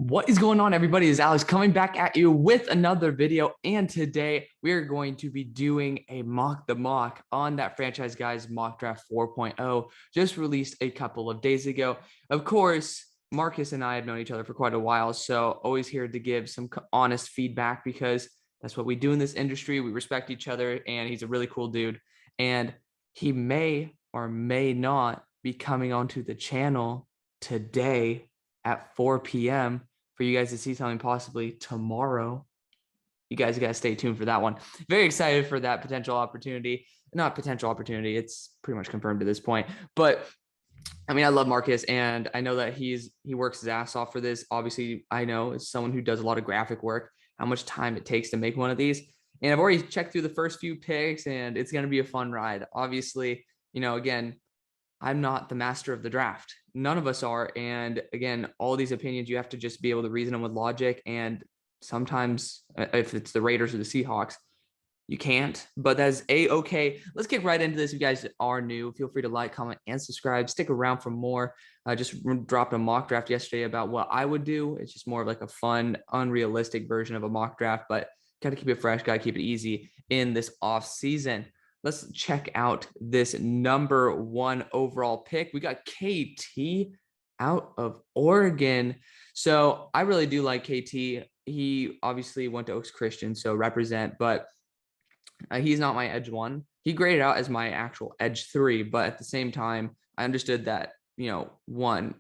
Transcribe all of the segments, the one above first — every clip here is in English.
What is going on, everybody? Is Alex coming back at you with another video, and today we are going to be doing a mock the mock on that Franchise Guys Mock Draft 4.0, just released a couple of days ago. Of course, Marcus and I have known each other for quite a while, so always here to give some honest feedback because that's what we do in this industry. We respect each other, and he's a really cool dude, and he may or may not be coming onto the channel today at 4 p.m. for you guys to see something possibly tomorrow. You guys got to stay tuned for that one. Very excited for that potential opportunity. Not potential opportunity. It's pretty much confirmed at this point. But I mean, I love Marcus, and I know that he works his ass off for this. Obviously, I know as someone who does a lot of graphic work, how much time it takes to make one of these. And I've already checked through the first few picks, and it's going to be a fun ride. Obviously, again, I'm not the master of the draft. None of us are. And again, all these opinions, you have to just be able to reason them with logic. And sometimes if it's the Raiders or the Seahawks, you can't, but that's a-okay. Let's get right into this. If you guys are new, feel free to like, comment, and subscribe. Stick around for more. I just dropped a mock draft yesterday about what I would do. It's just more of like a fun, unrealistic version of a mock draft, but got to keep it fresh, got to keep it easy in this off season. Let's check out this number 1 overall pick. We got KT out of Oregon. So I really do like KT. He obviously went to Oaks Christian, so represent, but he's not my edge 1. He graded out as my actual edge 3, but at the same time, I understood that, 1,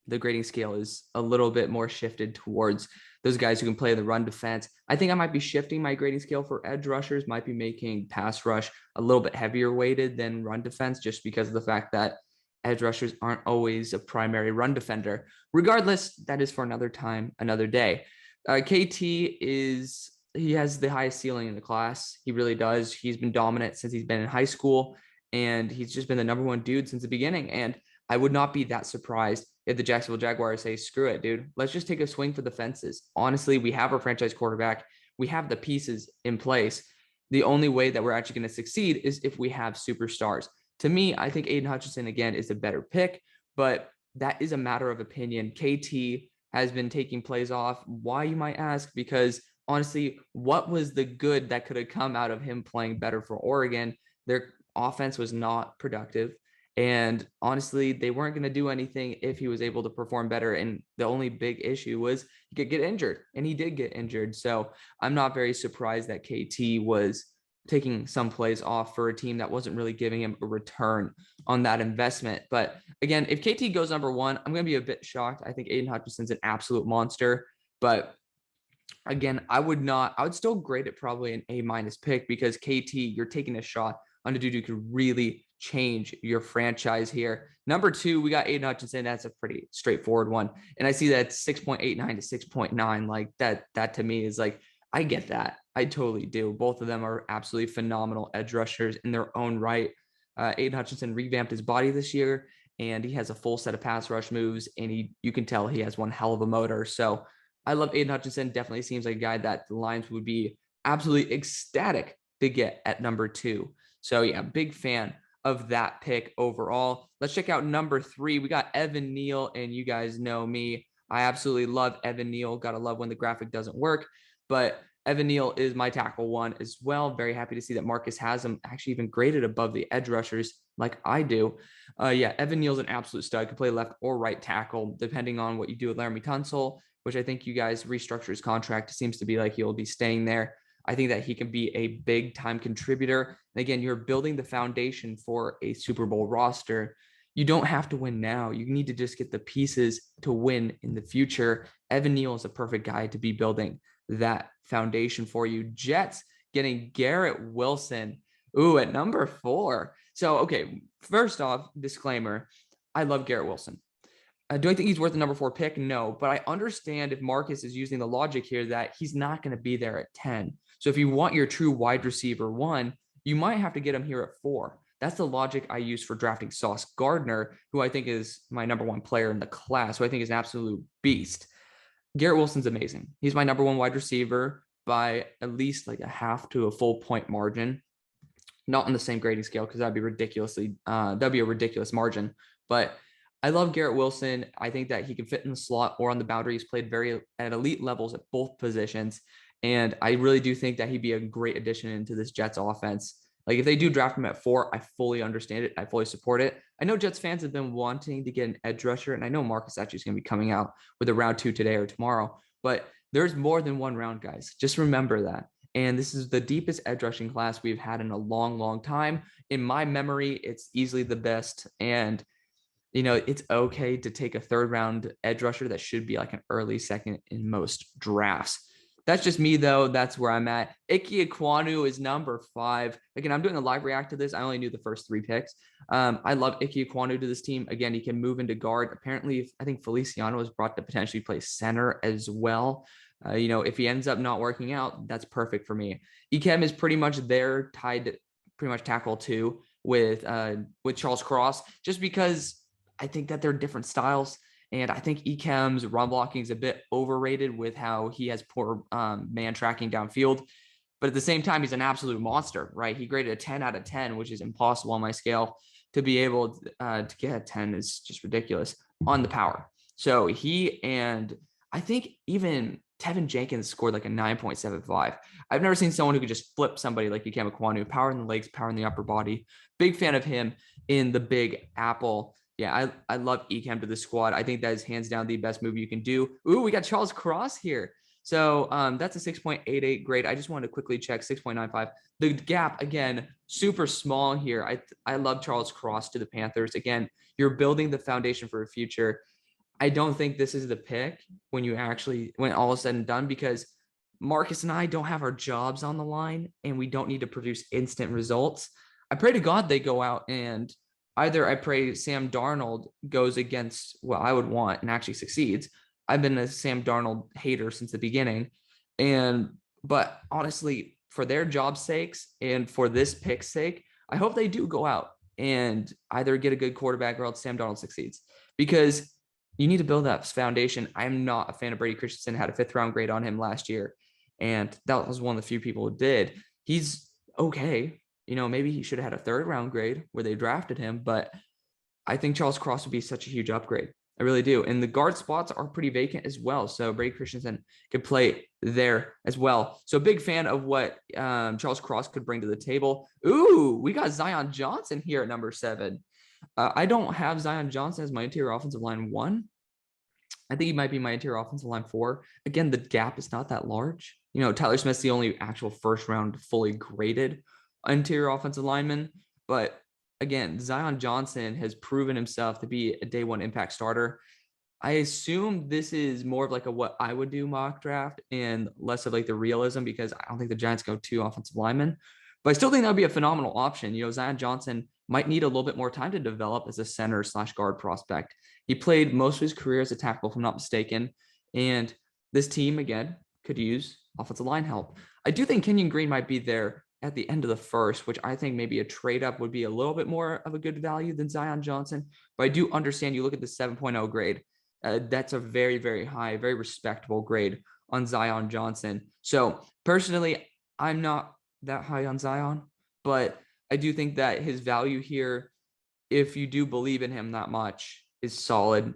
the grading scale is a little bit more shifted towards those guys who can play the run defense. I think I might be shifting my grading scale for edge rushers, might be making pass rush a little bit heavier weighted than run defense, just because of the fact that edge rushers aren't always a primary run defender. Regardless, that is for another time, another day. KT he has the highest ceiling in the class. He really does. He's been dominant since he's been in high school, and he's just been the number 1 dude since the beginning. And I would not be that surprised if the Jacksonville Jaguars say, screw it, dude. Let's just take a swing for the fences. Honestly, we have our franchise quarterback. We have the pieces in place. The only way that we're actually going to succeed is if we have superstars. To me, I think Aiden Hutchinson, again, is a better pick, but that is a matter of opinion. KT has been taking plays off. Why, you might ask? Because honestly, what was the good that could have come out of him playing better for Oregon? Their offense was not productive. And honestly, they weren't going to do anything if he was able to perform better. And the only big issue was he could get injured, and he did get injured. So I'm not very surprised that KT was taking some plays off for a team that wasn't really giving him a return on that investment. But again, if KT goes number 1, I'm going to be a bit shocked. I think Aiden Hutchinson's an absolute monster, but again, I would still grade it probably an A- pick, because KT, you're taking a shot on a dude who could really change your franchise here. Number 2, we got Aiden Hutchinson. That's a pretty straightforward one. And I see that 6.89 to 6.9. Like that to me is like, I get that. I totally do. Both of them are absolutely phenomenal edge rushers in their own right. Aiden Hutchinson revamped his body this year, and he has a full set of pass rush moves, and you can tell he has one hell of a motor. So I love Aiden Hutchinson. Definitely seems like a guy that the Lions would be absolutely ecstatic to get at number 2. So yeah, big fan of that pick overall. Let's check out number 3. We got Evan Neal, and you guys know me. I absolutely love Evan Neal. Gotta love when the graphic doesn't work, but Evan Neal is my tackle 1 as well. Very happy to see that Marcus has him actually even graded above the edge rushers like I do. Yeah, Evan Neal's an absolute stud. Could play left or right tackle, depending on what you do with Laramie Tunsil, which I think you guys restructure his contract. It seems to be like he'll be staying there. I think that he can be a big time contributor. And again, you're building the foundation for a Super Bowl roster. You don't have to win now. You need to just get the pieces to win in the future. Evan Neal is a perfect guy to be building that foundation for you. Jets getting Garrett Wilson. Ooh, at number 4. So, okay, first off, disclaimer, I love Garrett Wilson. Do I think he's worth the number 4 pick? No, but I understand if Marcus is using the logic here that he's not going to be there at 10. So if you want your true wide receiver 1, you might have to get him here at 4. That's the logic I use for drafting Sauce Gardner, who I think is my number 1 player in the class, who I think is an absolute beast. Garrett Wilson's amazing. He's my number 1 wide receiver by at least like a half to a full point margin. Not on the same grading scale, because that'd be a ridiculous margin. But I love Garrett Wilson. I think that he can fit in the slot or on the boundary. He's played very at elite levels at both positions. And I really do think that he'd be a great addition into this Jets offense. Like if they do draft him at 4, I fully understand it. I fully support it. I know Jets fans have been wanting to get an edge rusher, and I know Marcus actually is going to be coming out with a round 2 today or tomorrow, but there's more than one round, guys. Just remember that. And this is the deepest edge rushing class we've had in a long, long time. In my memory, it's easily the best. And it's okay to take a 3rd round edge rusher that should be like an early second in most drafts. That's just me, though. That's where I'm at. Ike Ekwonu is number 5. Again, I'm doing a live react to this. I only knew the first 3 picks. I love Ike Ekwonu to this team. Again, he can move into guard. Apparently, I think Feliciano was brought to potentially play center as well. If he ends up not working out, that's perfect for me. Ikem is pretty much there, tied to pretty much tackle 2 with Charles Cross, just because I think that they're different styles. And I think Ekem's run blocking is a bit overrated with how he has poor man tracking downfield. But at the same time, he's an absolute monster, right? He graded a 10 out of 10, which is impossible on my scale. To be able to get a 10 is just ridiculous on the power. So he and I think even Tevin Jenkins scored like a 9.75. I've never seen someone who could just flip somebody like Ikem Ekwonu, power in the legs, power in the upper body. Big fan of him in the Big Apple. Yeah, I love Ekem to the squad. I think that is hands down the best move you can do. Ooh, we got Charles Cross here. So that's a 6.88 grade. I just wanted to quickly check 6.95. The gap, again, super small here. I love Charles Cross to the Panthers. Again, you're building the foundation for a future. I don't think this is the pick when all is said and done, because Marcus and I don't have our jobs on the line and we don't need to produce instant results. I pray to God they go out and either I pray Sam Darnold goes against what I would want and actually succeeds. I've been a Sam Darnold hater since the beginning. But honestly, for their job's sakes and for this pick's sake, I hope they do go out and either get a good quarterback or else Sam Darnold succeeds, because you need to build that foundation. I'm not a fan of Brady Christensen. Had a 5th round grade on him last year, and that was one of the few people who did. He's okay. Maybe he should have had a 3rd round grade where they drafted him, but I think Charles Cross would be such a huge upgrade. I really do. And the guard spots are pretty vacant as well. So Brady Christensen could play there as well. So big fan of what Charles Cross could bring to the table. Ooh, we got Zion Johnson here at number 7. I don't have Zion Johnson as my interior offensive line 1. I think he might be my interior offensive line 4. Again, the gap is not that large. Tyler Smith's the only actual 1st round fully graded interior offensive lineman. But again, Zion Johnson has proven himself to be a day 1 impact starter. I assume this is more of like a what I would do mock draft and less of like the realism, because I don't think the Giants go 2 offensive linemen. But I still think that would be a phenomenal option. Zion Johnson might need a little bit more time to develop as a center/guard prospect. He played most of his career as a tackle, if I'm not mistaken. And this team, again, could use offensive line help. I do think Kenyon Green might be there at the end of the 1st, which I think maybe a trade up would be a little bit more of a good value than Zion Johnson. But I do understand, you look at the 7.0 grade. That's a very, very high, very respectable grade on Zion Johnson. So personally, I'm not that high on Zion, but I do think that his value here, if you do believe in him that much, is solid.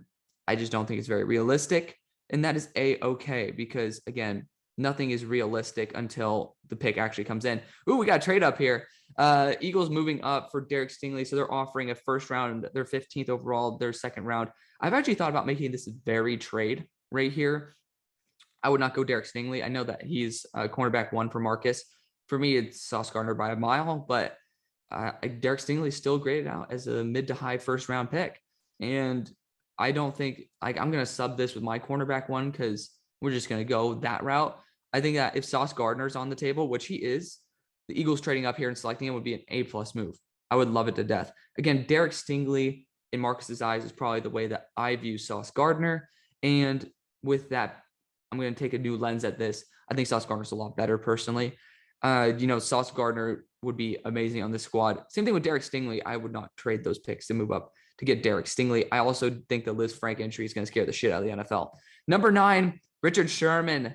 I just don't think it's very realistic. And that is a-okay, because again, nothing is realistic until the pick actually comes in. Ooh, we got a trade up here. Eagles moving up for Derek Stingley. So they're offering a 1st round, their 15th overall, their 2nd round. I've actually thought about making this very trade right here. I would not go Derek Stingley. I know that he's cornerback 1 for Marcus. For me, it's Sauce Gardner by a mile, but Derek Stingley is still graded out as a mid to high 1st round pick. And I don't think I'm going to sub this with my cornerback 1, because we're just going to go that route. I think that if Sauce Gardner's on the table, which he is, the Eagles trading up here and selecting him would be an A+ move. I would love it to death. Again, Derek Stingley in Marcus's eyes is probably the way that I view Sauce Gardner. And with that, I'm going to take a new lens at this. I think Sauce Gardner's a lot better personally. Sauce Gardner would be amazing on this squad. Same thing with Derek Stingley. I would not trade those picks to move up to get Derek Stingley. I also think the Liz Frank entry is going to scare the shit out of the NFL. Number 9, Richard Sherman,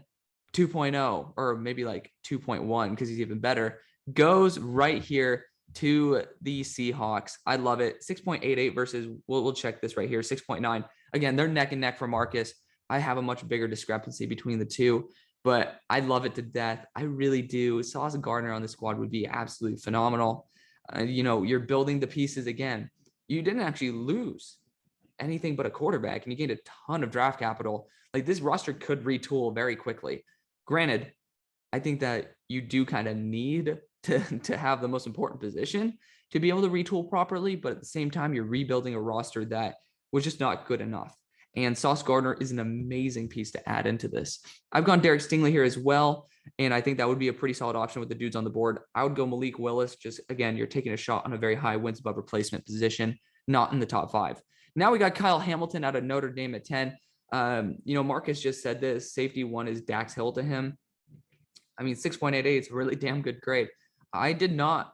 2.0, or maybe like 2.1, because he's even better, goes right here to the Seahawks. I love it. 6.88 versus, we'll check this right here, 6.9. Again, they're neck and neck for Marcus. I have a much bigger discrepancy between the two, but I love it to death. I really do. Sauce Gardner on the squad would be absolutely phenomenal. You're building the pieces again. You didn't actually lose anything but a quarterback, and you gained a ton of draft capital. Like, this roster could retool very quickly. Granted, I think that you do kind of need to have the most important position to be able to retool properly, but at the same time, you're rebuilding a roster that was just not good enough. And Sauce Gardner is an amazing piece to add into this. I've gone Derek Stingley here as well, and I think that would be a pretty solid option with the dudes on the board. I would go Malik Willis. Just, again, you're taking a shot on a very high wins above replacement position, not in the top 5. Now we got Kyle Hamilton out of Notre Dame at 10. Marcus just said this. Safety 1 is Dax Hill to him. I mean, 6.88 is a really damn good grade. I did not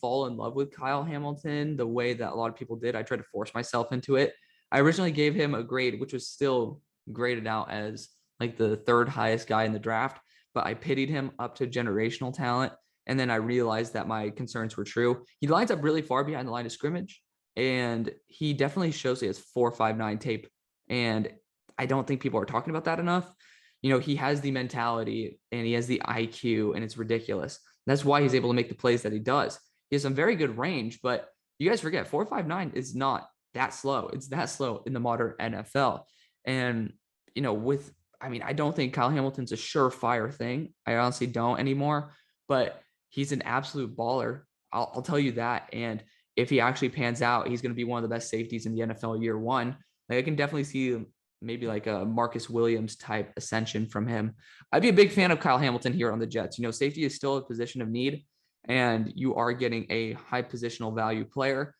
fall in love with Kyle Hamilton the way that a lot of people did. I tried to force myself into it. I originally gave him a grade, which was still graded out as like the 3rd highest guy in the draft, but I pitied him up to generational talent. And then I realized that my concerns were true. He lines up really far behind the line of scrimmage, and he definitely shows he has 4.59 tape. And I don't think people are talking about that enough. He has the mentality and he has the IQ, and it's ridiculous. That's why he's able to make the plays that he does. He has some very good range, but you guys forget 4.59 is not that slow. It's that slow in the modern NFL. And, I don't think Kyle Hamilton's a surefire thing. I honestly don't anymore, but he's an absolute baller. I'll tell you that. And if he actually pans out, he's going to be one of the best safeties in the NFL year 1. Like, I can definitely see maybe like a Marcus Williams type ascension from him. I'd be a big fan of Kyle Hamilton here on the Jets. Safety is still a position of need, and you are getting a high positional value player.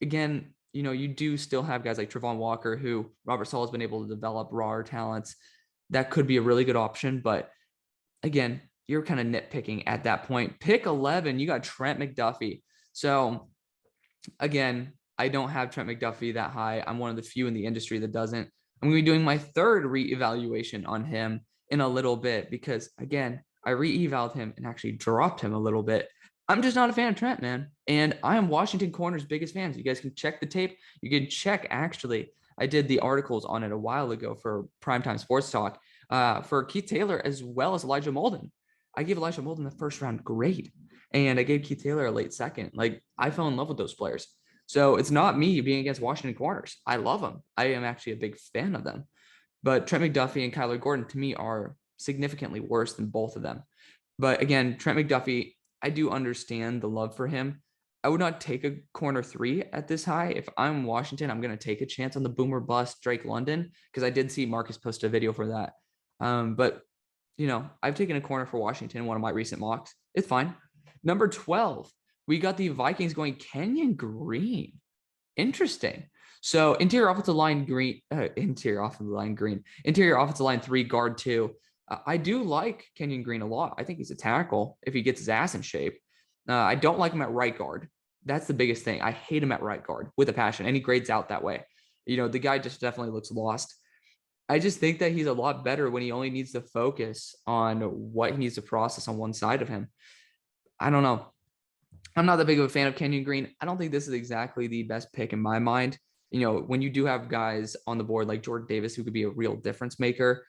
Again, you do still have guys like Travon Walker, who Robert Saleh has been able to develop raw talents. That could be a really good option, but again, you're kind of nitpicking at that point. Pick 11, you got Trent McDuffie. So again, I don't have Trent McDuffie that high. I'm one of the few in the industry that doesn't. I'm going to be doing my 3rd reevaluation on him in a little bit because, again, I re-evaluated him and actually dropped him a little bit. I'm just not a fan of Trent, man. And I am Washington Corner's biggest fans. You guys can check the tape. You can check, actually, I did the articles on it a while ago for Primetime Sports Talk for Keith Taylor as well as Elijah Molden. I gave Elijah Molden the 1st round grade, and I gave Keith Taylor a late 2nd. Like, I fell in love with those players. So it's not me being against Washington Corners. I love them. I am actually a big fan of them. But Trent McDuffie and Kyler Gordon, to me, are significantly worse than both of them. But again, Trent McDuffie, I do understand the love for him. I would not take a corner 3 at this high. If I'm Washington, I'm going to take a chance on the boomer bust Drake London, because I did see Marcus post a video for that. But, I've taken a corner for Washington in one of my recent mocks. It's fine. Number 12. We got the Vikings going Kenyon Green. Interesting. So interior offensive line 3, guard 2. I do like Kenyon Green a lot. I think he's a tackle if he gets his ass in shape. I don't like him at right guard. That's the biggest thing. I hate him at right guard with a passion, and he grades out that way. The guy just definitely looks lost. I just think that he's a lot better when he only needs to focus on what he needs to process on one side of him. I don't know. I'm not that big of a fan of Kenyon Green. I don't think this is exactly the best pick in my mind. When you do have guys on the board like Jordan Davis, who could be a real difference maker.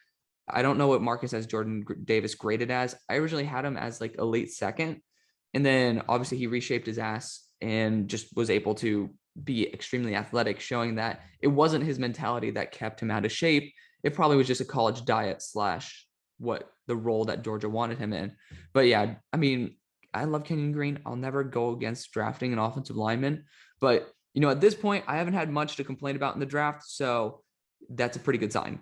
I don't know what Marcus has Jordan Davis graded as. I originally had him as like a late 2nd. And then obviously he reshaped his ass and just was able to be extremely athletic, showing that it wasn't his mentality that kept him out of shape. It probably was just a college diet / what the role that Georgia wanted him in. But yeah, I mean, I love Kenyon Green. I'll never go against drafting an offensive lineman. But, at this point, I haven't had much to complain about in the draft. So that's a pretty good sign.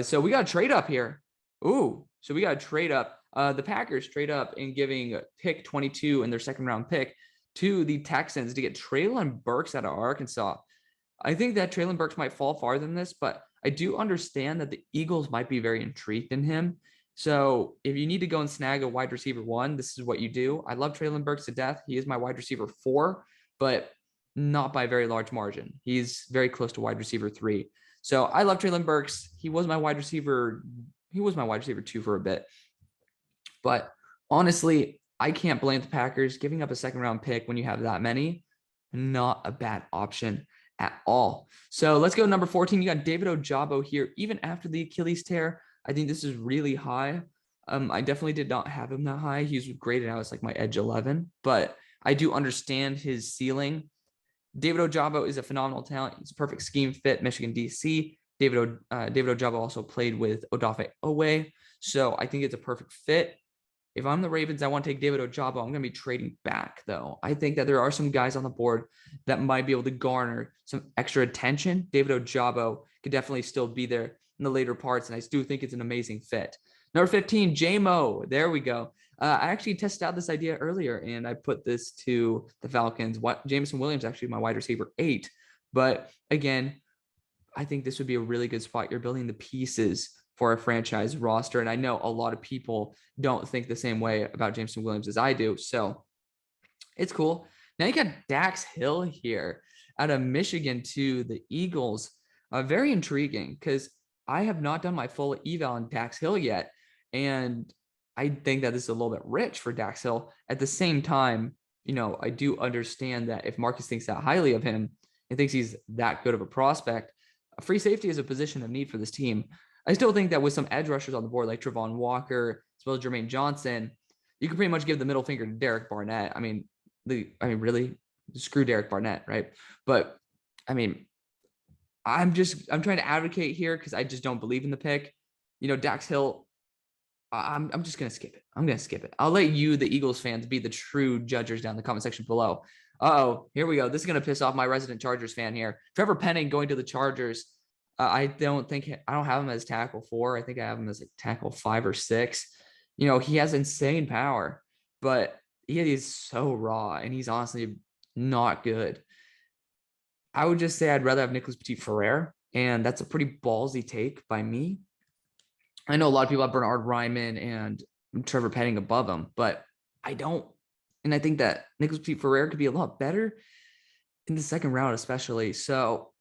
So we got to trade up here. So we got to trade up. The Packers trade up in giving pick 22 in their 2nd round pick to the Texans to get Treylon Burks out of Arkansas. I think that Treylon Burks might fall farther than this, but I do understand that the Eagles might be very intrigued in him. So if you need to go and snag a wide receiver 1, this is what you do. I love Treylon Burks to death. He is my wide receiver 4, but not by a very large margin. He's very close to wide receiver 3. So I love Treylon Burks. He was my wide receiver 2 for a bit. But honestly, I can't blame the Packers giving up a second round pick when you have that many. Not a bad option at all. So let's go number 14. You got David Ojabo here. Even after the Achilles tear, I think this is really high. I definitely did not have him that high. He's graded out as like my edge 11, but I do understand his ceiling. David Ojabo is a phenomenal talent. He's a perfect scheme fit, Michigan DC. David Ojabo also played with Odafe Owe. So I think it's a perfect fit. If I'm the Ravens, I want to take David Ojabo. I'm going to be trading back, though. I think that there are some guys on the board that might be able to garner some extra attention. David Ojabo could definitely still be there in the later parts, and I do think it's an amazing fit. Number 15, Jamo. There we go. I actually tested out this idea earlier, and I put this to the Falcons. Jameson Williams, actually my wide receiver 8. But again, I think this would be a really good spot. You're building the pieces for a franchise roster. And I know a lot of people don't think the same way about Jameson Williams as I do. So it's cool. Now you got Dax Hill here out of Michigan to the Eagles. Very intriguing because I have not done my full eval on Dax Hill yet. And I think that this is a little bit rich for Dax Hill. At the same time, I do understand that if Marcus thinks that highly of him and thinks he's that good of a prospect, a free safety is a position of need for this team. I still think that with some edge rushers on the board like Travon Walker, as well as Jermaine Johnson, you can pretty much give the middle finger to Derek Barnett. I mean, really, screw Derek Barnett, right? But I'm trying to advocate here because I just don't believe in the pick. Dax Hill, I'm just gonna skip it. I'm gonna skip it. I'll let you, the Eagles fans, be the true judges down in the comment section below. Here we go. This is gonna piss off my resident Chargers fan here. Trevor Penning going to the Chargers. I don't have him as tackle 4. I think I have him as like tackle 5 or 6. He has insane power, but he is so raw and he's honestly not good. I would just say I'd rather have Nicholas Petit-Frere, and that's a pretty ballsy take by me. I know a lot of people have Bernard Ryman and Trevor Penning above him, but I don't. And I think that Nicholas Petit-Frere could be a lot better in the second round, especially. So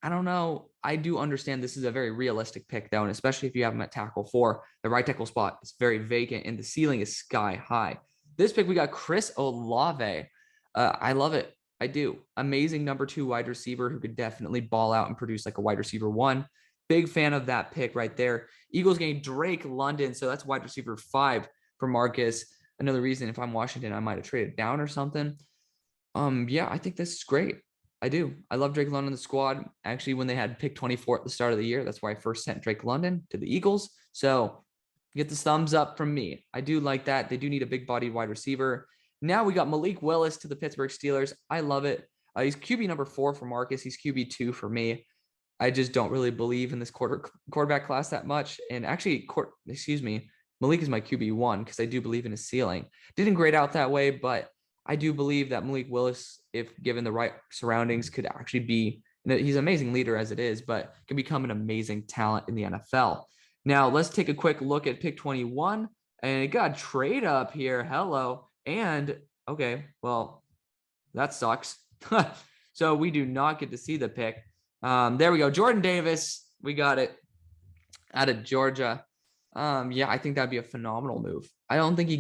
I don't know. I do understand this is a very realistic pick, though, and especially if you have him at tackle 4, the right tackle spot is very vacant and the ceiling is sky high. This pick, we got Chris Olave. I love it. I do. Amazing number 2 wide receiver who could definitely ball out and produce like a wide receiver 1. Big fan of that pick right there. Eagles getting Drake London, so that's wide receiver 5 for Marcus. Another reason, if I'm Washington, I might have traded down or something. Yeah, I think this is great. I do. I love Drake London in the squad. Actually, when they had pick 24 at the start of the year, that's why I first sent Drake London to the Eagles. So get the thumbs up from me. I do like that. They do need a big bodied wide receiver. Now we got Malik Willis to the Pittsburgh Steelers. I love it. He's QB number 4 for Marcus. He's QB 2 for me. I just don't really believe in this quarterback class that much. And actually, Malik is my QB 1 because I do believe in his ceiling. Didn't grade out that way, but I do believe that Malik Willis, if given the right surroundings, could actually be, he's an amazing leader as it is, but can become an amazing talent in the NFL. Now, let's take a quick look at pick 21. And it got trade up here. Hello. And, okay, well, that sucks. So we do not get to see the pick. There we go. Jordan Davis. We got it out of Georgia. Yeah, I think that'd be a phenomenal move. I don't think he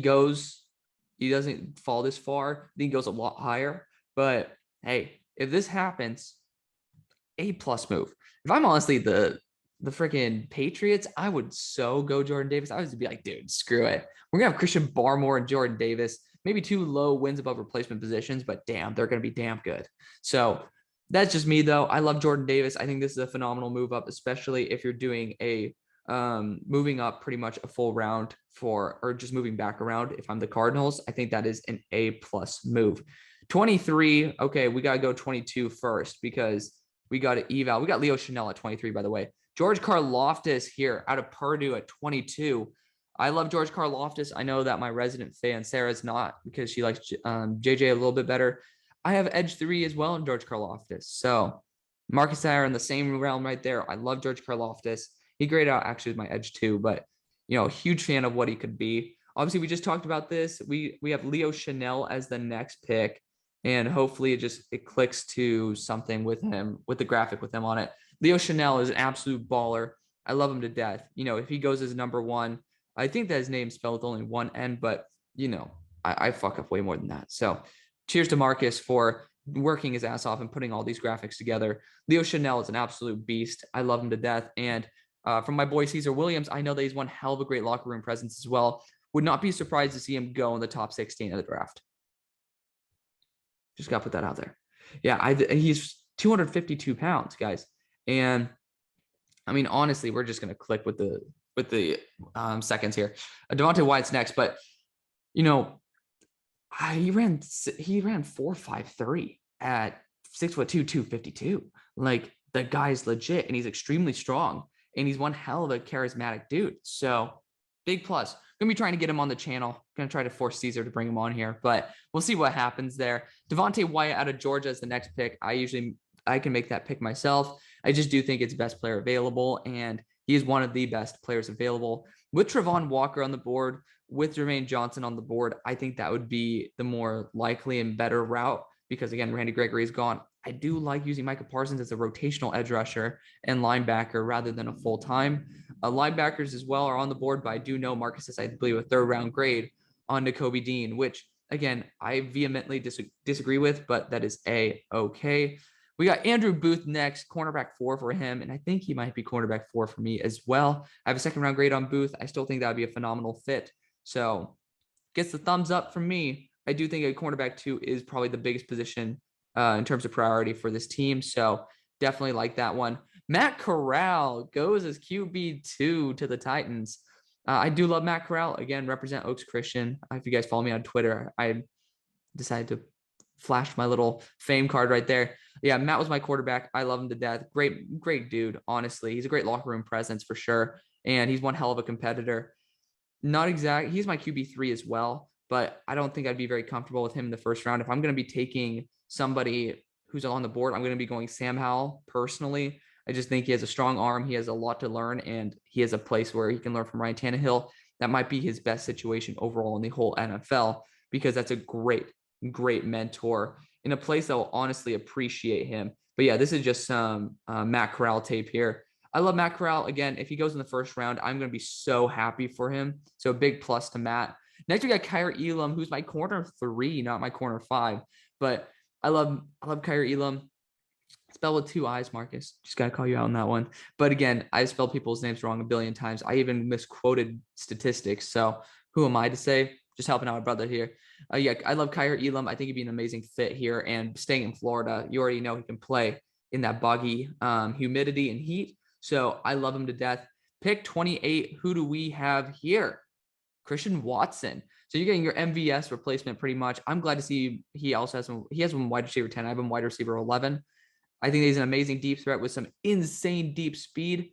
doesn't fall this far. I think he goes a lot higher. But hey, if this happens, A+ move. If I'm honestly the freaking Patriots, I would so go Jordan Davis. I would be like, dude, screw it. We're gonna have Christian Barmore and Jordan Davis. Maybe 2 low wins above replacement positions, but damn, they're gonna be damn good. So that's just me though. I love Jordan Davis. I think this is a phenomenal move up, especially if you're doing a moving up pretty much a full round or just moving back around. If I'm the Cardinals, I think that is an A+ move. 23. Okay, we got to go 22 first because we got to eval. We got Leo Chanel at 23, by the way. George Karlaftis here out of Purdue at 22. I love George Karlaftis. I know that my resident fan, Sarah's not, because she likes JJ a little bit better. I have edge 3 as well in George Karlaftis. So Marcus and I are in the same realm right there. I love George Karlaftis. He graded out actually with my edge 2, but huge fan of what he could be. Obviously, we just talked about this. We have Leo Chanel as the next pick, and hopefully it clicks to something with him, with the graphic with him on it. Leo Chanel is an absolute baller. I love him to death. If he goes as number 1, I think that his name's spelled with only one N, but I fuck up way more than that. So cheers to Marcus for working his ass off and putting all these graphics together. Leo Chanel is an absolute beast. I love him to death. And from my boy Caesar Williams, I know that he's one hell of a great locker room presence as well. Would not be surprised to see him go in the top 16 of the draft. Just got to put that out there. Yeah, he's 252 pounds, guys. And I mean, honestly, we're just going to click with the seconds here. Devontae Wyatt's next, but you know, he ran 4.53 at 6'2", 252. Like, the guy's legit, and he's extremely strong, and he's one hell of a charismatic dude. So big plus. Gonna be trying to get him on the channel. Gonna try to force Caesar to bring him on here, but we'll see what happens there. Devontae Wyatt out of Georgia is the next pick. I can make that pick myself. I just do think it's best player available, and he is one of the best players available. With Travon Walker on the board, with Jermaine Johnson on the board, I think that would be the more likely and better route because, again, Randy Gregory is gone. I do like using Micah Parsons as a rotational edge rusher and linebacker rather than a full-time. Linebackers as well are on the board, but I do know Marcus is, I believe, a third-round grade on Nakobe Dean, which, again, I vehemently disagree with, but that is A-okay. We got Andrew Booth next, cornerback 4 for him, and I think he might be cornerback 4 for me as well. I have a second-round grade on Booth. I still think that would be a phenomenal fit. So gets the thumbs up from me. I do think a cornerback 2 is probably the biggest position in terms of priority for this team. So definitely like that one. Matt Corral goes as QB2 to the Titans. I do love Matt Corral. Again, represent Oaks Christian. If you guys follow me on Twitter, I decided to flash my little fame card right there. Yeah, Matt was my quarterback. I love him to death. Great dude, honestly. He's a great locker room presence for sure. And he's one hell of a competitor. Not exact. He's my QB3 as well, but I don't think I'd be very comfortable with him in the first round. If I'm going to be taking somebody who's on the board, I'm going to be going Sam Howell personally. I just think he has a strong arm. He has a lot to learn, and he has a place where he can learn from Ryan Tannehill. That might be his best situation overall in the whole NFL because that's a great mentor in a place that will honestly appreciate him. But yeah, this is just some Matt Corral tape here. I love Matt Corral. Again, if he goes in the first round, I'm going to be so happy for him. So a big plus to Matt. Next, we got Kyer Elam, who's my corner 3, not my corner 5. But I love Kyer Elam. Spelled with 2 I's, Marcus. Just got to call you out on that one. But again, I spelled people's names wrong a billion times. I even misquoted statistics. So who am I to say? Just helping out my brother here. Yeah, I love Kyer Elam. I think he'd be an amazing fit here. And staying in Florida, you already know he can play in that boggy humidity and heat. So I love him to death. Pick 28. Who do we have here? Christian Watson. So you're getting your MVS replacement pretty much. I'm glad to see he also has one wide receiver 10. I have him wide receiver 11. I think he's an amazing deep threat with some insane deep speed.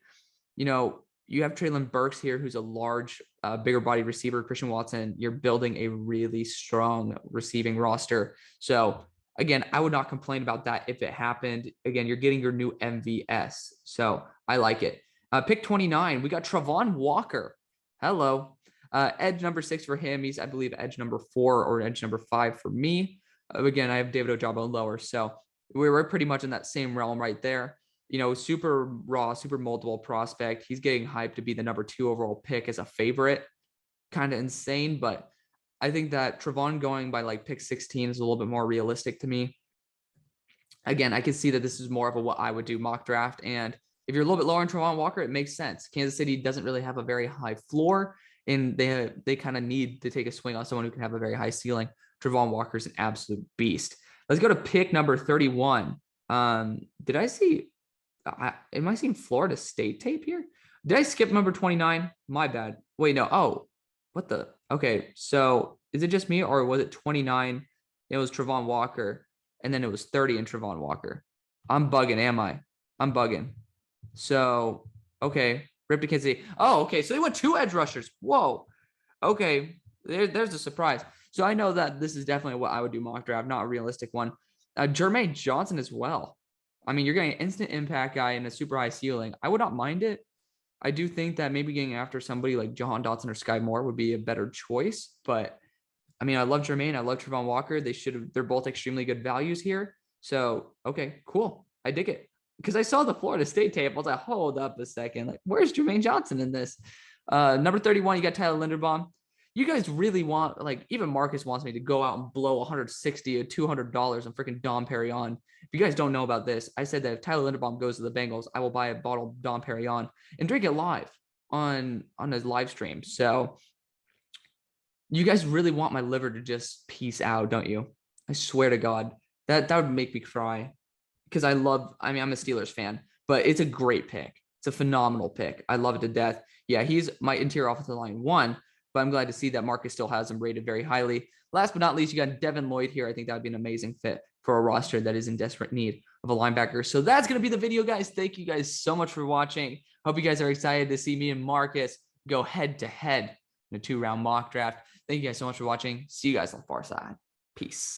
You know, you have Treylon Burks here, who's a large, bigger body receiver. Christian Watson, you're building a really strong receiving roster. So again, I would not complain about that if it happened. Again, you're getting your new MVS. So I like it. Pick 29, we got Travon Walker. Hello. Edge number 6 for him. He's, I believe, edge number 4 or edge number 5 for me. Again, I have David Ojabo lower. So we're pretty much in that same realm right there. You know, super raw, super moldable prospect. He's getting hyped to be the number 2 overall pick as a favorite. Kind of insane, but I think that Travon going by like pick 16 is a little bit more realistic to me. Again, I can see that this is more of a what I would do mock draft. And if you're a little bit lower on Travon Walker, it makes sense. Kansas City doesn't really have a very high floor, and they kind of need to take a swing on someone who can have a very high ceiling. Travon Walker is an absolute beast. Let's go to pick number 31. Did I see? Am I seeing Florida State tape here? Did I skip number 29? My bad. Wait, no. Oh, what the? Okay, so is it just me or was it 29? It was Travon Walker, and then it was 30 and Travon Walker. I'm bugging, am I? I'm bugging. So, okay, rip to Kansas City. Oh, okay, so they went 2 edge rushers. Whoa. Okay, there's a surprise. So I know that this is definitely what I would do mock draft, not a realistic one. Jermaine Johnson as well. I mean, you're getting an instant impact guy and a super high ceiling. I would not mind it. I do think that maybe getting after somebody like Jahan Dotson or Sky Moore would be a better choice. But I mean, I love Jermaine. I love Travon Walker. They're both extremely good values here. So, okay, cool. I dig it. Because I saw the Florida State tape. I was like, hold up a second. Like, where's Jermaine Johnson in this? Number 31, you got Tyler Linderbaum. you guys really want, like, even Marcus wants me to go out and blow 160 or $200 on freaking Dom Perignon. If you guys don't know about this, I said that if Tyler Linderbaum goes to the Bengals, I will buy a bottle of Dom Perignon and drink it live on his live stream. So you guys really want my liver to just peace out, don't you? I swear to God, that would make me cry because I'm a Steelers fan, but it's a great pick. It's a phenomenal pick. I love it to death. Yeah, he's my interior offensive line one, but I'm glad to see that Marcus still has him rated very highly. Last but not least, you got Devin Lloyd here. I think that would be an amazing fit for a roster that is in desperate need of a linebacker. So that's going to be the video, guys. Thank you guys so much for watching. Hope you guys are excited to see me and Marcus go head to head in a 2-round mock draft. Thank you guys so much for watching. See you guys on the far side. Peace.